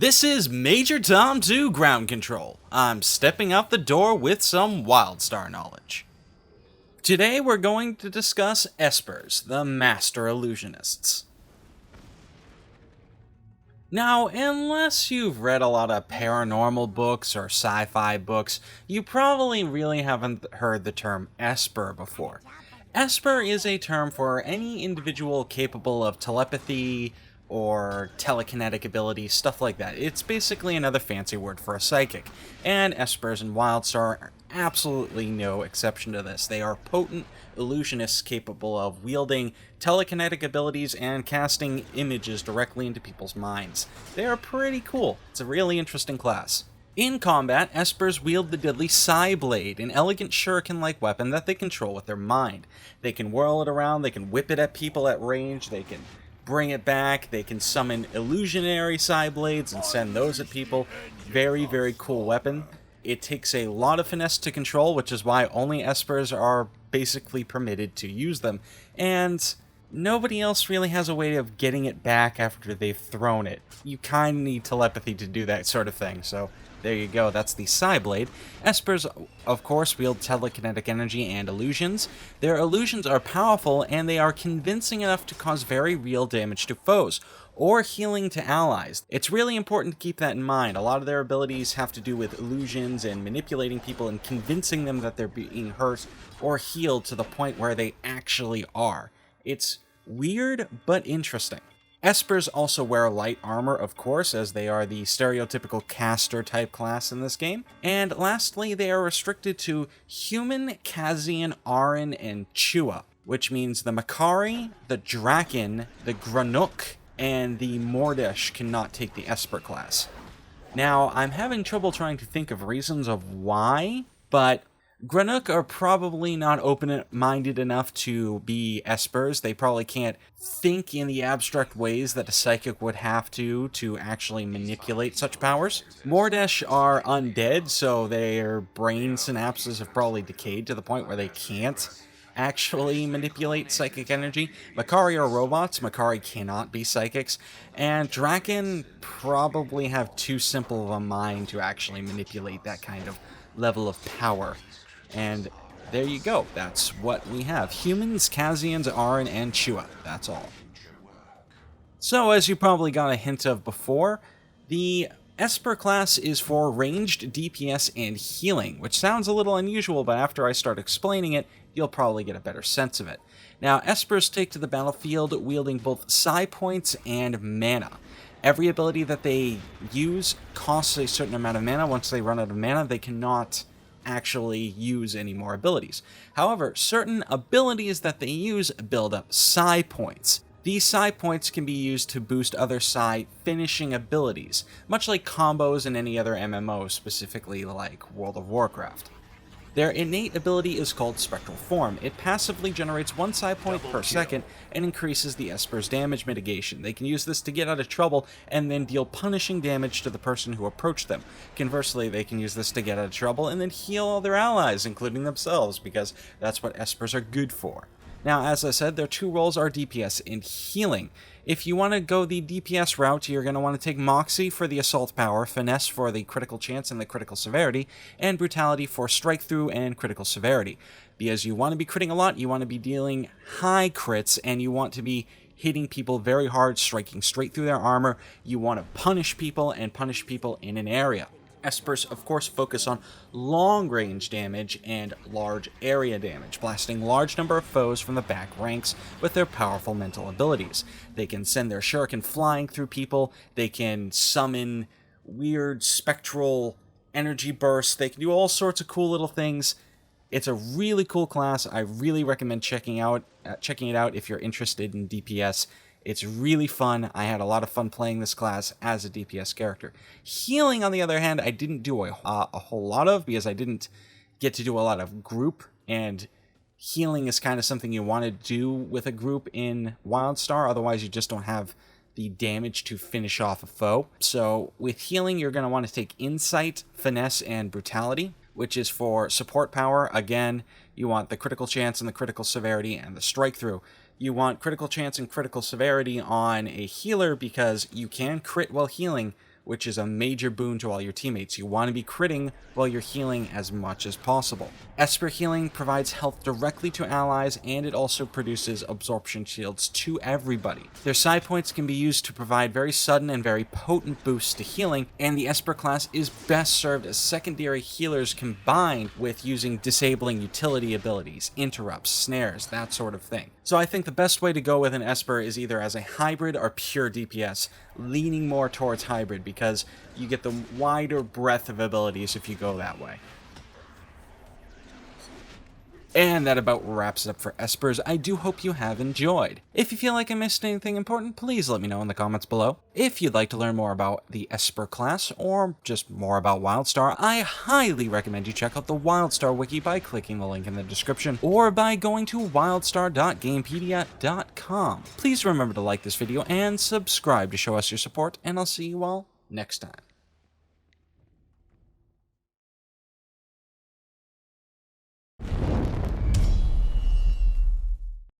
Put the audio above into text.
This is Major Tom 2 Ground Control. I'm stepping out the door with some WildStar knowledge. Today we're going to discuss Espers, the Master Illusionists. Now, unless you've read a lot of paranormal books or sci-fi books, you probably really haven't heard the term Esper before. Esper is a term for any individual capable of telepathy, or telekinetic abilities, stuff like that. It's basically another fancy word for a psychic, and Espers and WildStar are absolutely no exception to this. They are potent illusionists capable of wielding telekinetic abilities and casting images directly into people's minds. They are pretty cool. It's a really interesting class. In combat, Espers wield the deadly Psy Blade, an elegant shuriken-like weapon that they control with their mind. They can whirl it around, they can whip it at people at range, they can bring it back, they can summon illusionary Psy Blades and send those at people. Very, very cool weapon. It takes a lot of finesse to control, which is why only Espers are basically permitted to use them, and nobody else really has a way of getting it back after they've thrown it. You kind of need telepathy to do that sort of thing, so there you go, that's the Psy Blade. Espers, of course, wield telekinetic energy and illusions. Their illusions are powerful, and they are convincing enough to cause very real damage to foes, or healing to allies. It's really important to keep that in mind. A lot of their abilities have to do with illusions and manipulating people and convincing them that they're being hurt or healed to the point where they actually are. It's weird, but interesting. Espers also wear light armor, of course, as they are the stereotypical caster-type class in this game. And lastly, they are restricted to human, Kazian, Aran, and Chua, which means the Makari, the Draken, the Granuk, and the Mordesh cannot take the Esper class. Now, I'm having trouble trying to think of reasons of why, but Granuk are probably not open-minded enough to be Espers. They probably can't think in the abstract ways that a psychic would have to actually manipulate such powers. Mordesh are undead, so their brain synapses have probably decayed to the point where they can't actually manipulate psychic energy. Makari are robots. Makari cannot be psychics. And Draken probably have too simple of a mind to actually manipulate that kind of level of power. And there you go. That's what we have. Humans, Kazians, Aran, and Chua. That's all. So, as you probably got a hint of before, the Esper class is for ranged DPS and healing, which sounds a little unusual, but after I start explaining it, you'll probably get a better sense of it. Now, Espers take to the battlefield wielding both Psy points and mana. Every ability that they use costs a certain amount of mana. Once they run out of mana, they cannot actually use any more abilities. However, certain abilities that they use build up Psy points. These Psy points can be used to boost other Psy finishing abilities, much like combos in any other MMO, specifically like World of Warcraft. Their innate ability is called Spectral Form. It passively generates 1 Psy point per second and increases the Esper's damage mitigation. They can use this to get out of trouble and then deal punishing damage to the person who approached them. Conversely, they can use this to get out of trouble and then heal all their allies, including themselves, because that's what Espers are good for. Now, as I said, their two roles are DPS and healing. If you want to go the DPS route, you're going to want to take Moxie for the assault power, Finesse for the critical chance and the critical severity, and Brutality for strike through and critical severity. Because you want to be critting a lot, you want to be dealing high crits, and you want to be hitting people very hard, striking straight through their armor. You want to punish people and punish people in an area. Espers, of course, focus on long-range damage and large area damage, blasting large number of foes from the back ranks with their powerful mental abilities. They can send their shuriken flying through people, they can summon weird spectral energy bursts, they can do all sorts of cool little things. It's a really cool class. I really recommend checking it out if you're interested in DPS. It's really fun. I had a lot of fun playing this class as a DPS character. Healing, on the other hand, I didn't do a whole lot of because I didn't get to do a lot of group, and healing is kind of something you want to do with a group in WildStar, otherwise you just don't have the damage to finish off a foe. So with healing, you're going to want to take Insight, Finesse, and Brutality, which is for support power. Again, you want the critical chance and the critical severity and the strike through. You want critical chance and critical severity on a healer because you can crit while healing, which is a major boon to all your teammates. You want to be critting while you're healing as much as possible. Esper healing provides health directly to allies, and it also produces absorption shields to everybody. Their psi points can be used to provide very sudden and very potent boosts to healing, and the Esper class is best served as secondary healers combined with using disabling utility abilities, interrupts, snares, that sort of thing. So I think the best way to go with an Esper is either as a hybrid or pure DPS, leaning more towards hybrid because you get the wider breadth of abilities if you go that way. And that about wraps it up for Espers. I do hope you have enjoyed. If you feel like I missed anything important, please let me know in the comments below. If you'd like to learn more about the Esper class, or just more about WildStar, I highly recommend you check out the WildStar wiki by clicking the link in the description, or by going to wildstar.gamepedia.com. Please remember to like this video and subscribe to show us your support, and I'll see you all next time.